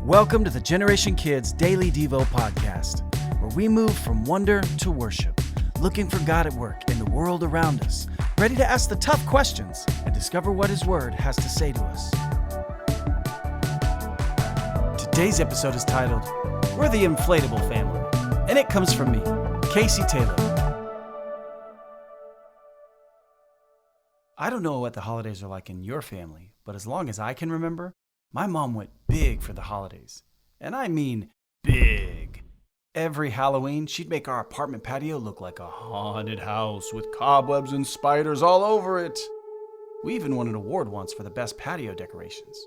Welcome to the Generation Kids Daily Devo podcast, where we move from wonder to worship, looking for God at work in the world around us, ready to ask the tough questions and discover what His Word has to say to us. Today's episode is titled, We're the Inflatable Family, and it comes from me, Casey Taylor. I don't know what the holidays are like in your family, but as long as I can remember, my mom went big for the holidays. And I mean big. Every Halloween, she'd make our apartment patio look like a haunted house with cobwebs and spiders all over it. We even won an award once for the best patio decorations.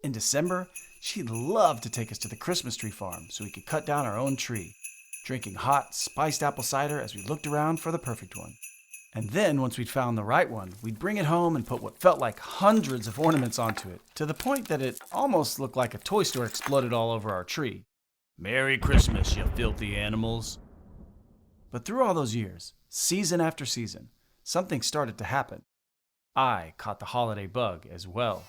In December, she'd love to take us to the Christmas tree farm so we could cut down our own tree, drinking hot, spiced apple cider as we looked around for the perfect one. And then, once we'd found the right one, we'd bring it home and put what felt like hundreds of ornaments onto it, to the point that it almost looked like a toy store exploded all over our tree. Merry Christmas, you filthy animals. But through all those years, season after season, something started to happen. I caught the holiday bug as well.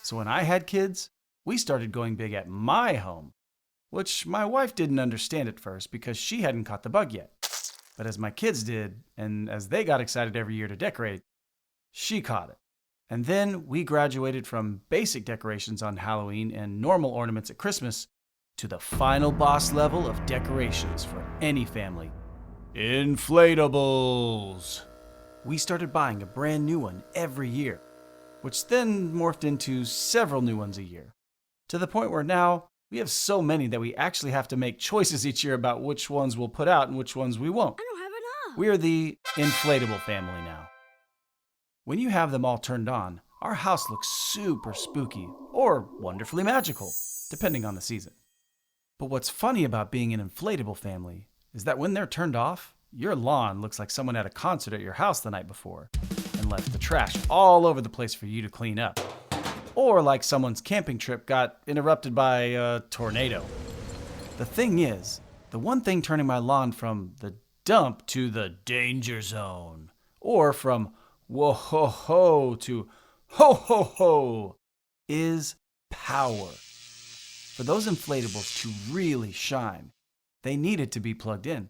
So when I had kids, we started going big at my home, which my wife didn't understand at first because she hadn't caught the bug yet. But as my kids did, and as they got excited every year to decorate, she caught it. And then we graduated from basic decorations on Halloween and normal ornaments at Christmas to the final boss level of decorations for any family. Inflatables! We started buying a brand new one every year, which then morphed into several new ones a year, to the point where now we have so many that we actually have to make choices each year about which ones we'll put out and which ones we won't. I don't have enough. We are the inflatable family now. When you have them all turned on, our house looks super spooky or wonderfully magical, depending on the season. But what's funny about being an inflatable family is that when they're turned off, your lawn looks like someone had a concert at your house the night before and left the trash all over the place for you to clean up. Or like someone's camping trip got interrupted by a tornado. The thing is, the one thing turning my lawn from the dump to the danger zone, or from whoa-ho-ho to ho-ho-ho, is power. For those inflatables to really shine, they needed to be plugged in.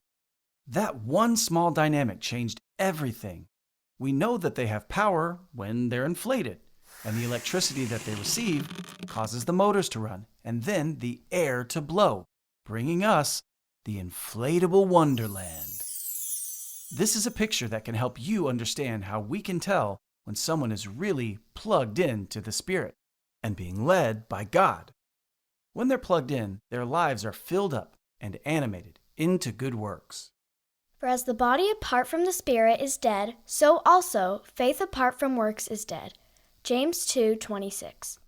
That one small dynamic changed everything. We know that they have power when they're inflated. And the electricity that they receive causes the motors to run, and then the air to blow, bringing us the inflatable wonderland. This is a picture that can help you understand how we can tell when someone is really plugged in to the Spirit and being led by God. When they're plugged in, their lives are filled up and animated into good works. For as the body apart from the Spirit is dead, so also faith apart from works is dead. James 2:26.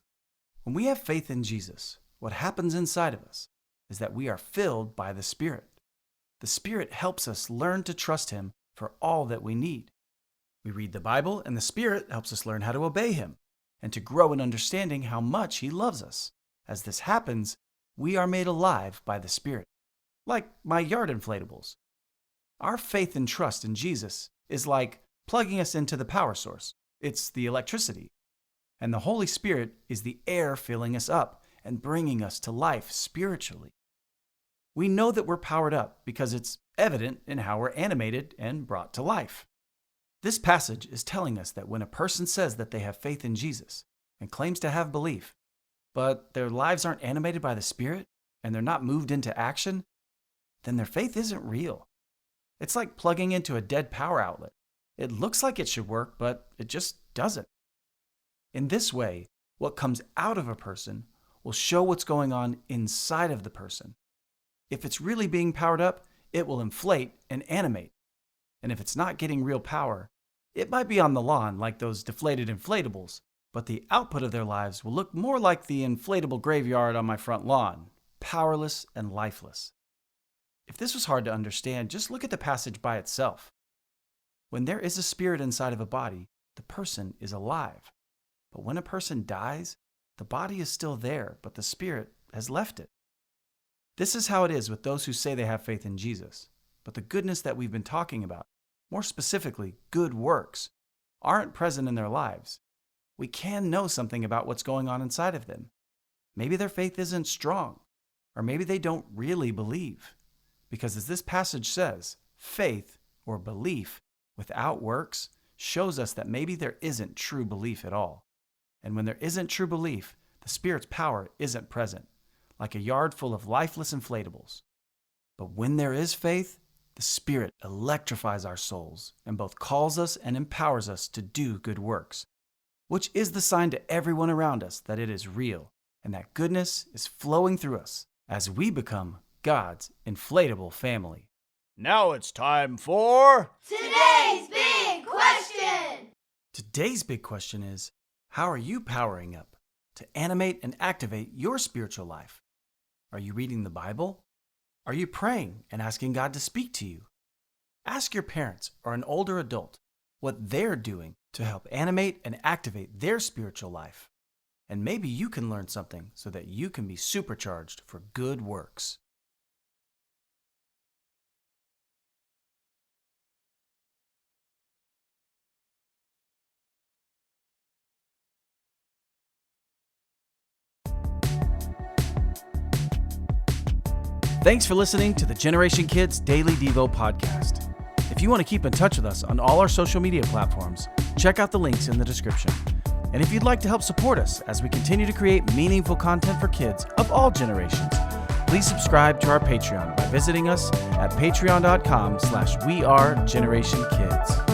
When we have faith in Jesus, what happens inside of us is that we are filled by the Spirit. The Spirit helps us learn to trust Him for all that we need. We read the Bible, and the Spirit helps us learn how to obey Him and to grow in understanding how much He loves us. As this happens, we are made alive by the Spirit, like my yard inflatables. Our faith and trust in Jesus is like plugging us into the power source. It's the electricity. And the Holy Spirit is the air filling us up and bringing us to life spiritually. We know that we're powered up because it's evident in how we're animated and brought to life. This passage is telling us that when a person says that they have faith in Jesus and claims to have belief, but their lives aren't animated by the Spirit and they're not moved into action, then their faith isn't real. It's like plugging into a dead power outlet. It looks like it should work, but it just doesn't. In this way, what comes out of a person will show what's going on inside of the person. If it's really being powered up, it will inflate and animate. And if it's not getting real power, it might be on the lawn like those deflated inflatables, but the output of their lives will look more like the inflatable graveyard on my front lawn, powerless and lifeless. If this was hard to understand, just look at the passage by itself. When there is a spirit inside of a body, the person is alive. But when a person dies, the body is still there, but the spirit has left it. This is how it is with those who say they have faith in Jesus. But the goodness that we've been talking about, more specifically, good works, aren't present in their lives. We can know something about what's going on inside of them. maybe their faith isn't strong, or maybe they don't really believe. Because as this passage says, faith or belief without works shows us that maybe there isn't true belief at all. And when there isn't true belief, the Spirit's power isn't present, like a yard full of lifeless inflatables. But when there is faith, the Spirit electrifies our souls and both calls us and empowers us to do good works, which is the sign to everyone around us that it is real and that goodness is flowing through us as we become God's inflatable family. Now it's time for Today's Big Question! Today's big question is, how are you powering up to animate and activate your spiritual life? Are you reading the Bible? Are you praying and asking God to speak to you? Ask your parents or an older adult what they're doing to help animate and activate their spiritual life. And maybe you can learn something so that you can be supercharged for good works. Thanks for listening to the Generation Kids Daily Devo podcast. If you want to keep in touch with us on all our social media platforms, check out the links in the description. And if you'd like to help support us as we continue to create meaningful content for kids of all generations, please subscribe to our Patreon by visiting us at patreon.com/wearegenerationkids.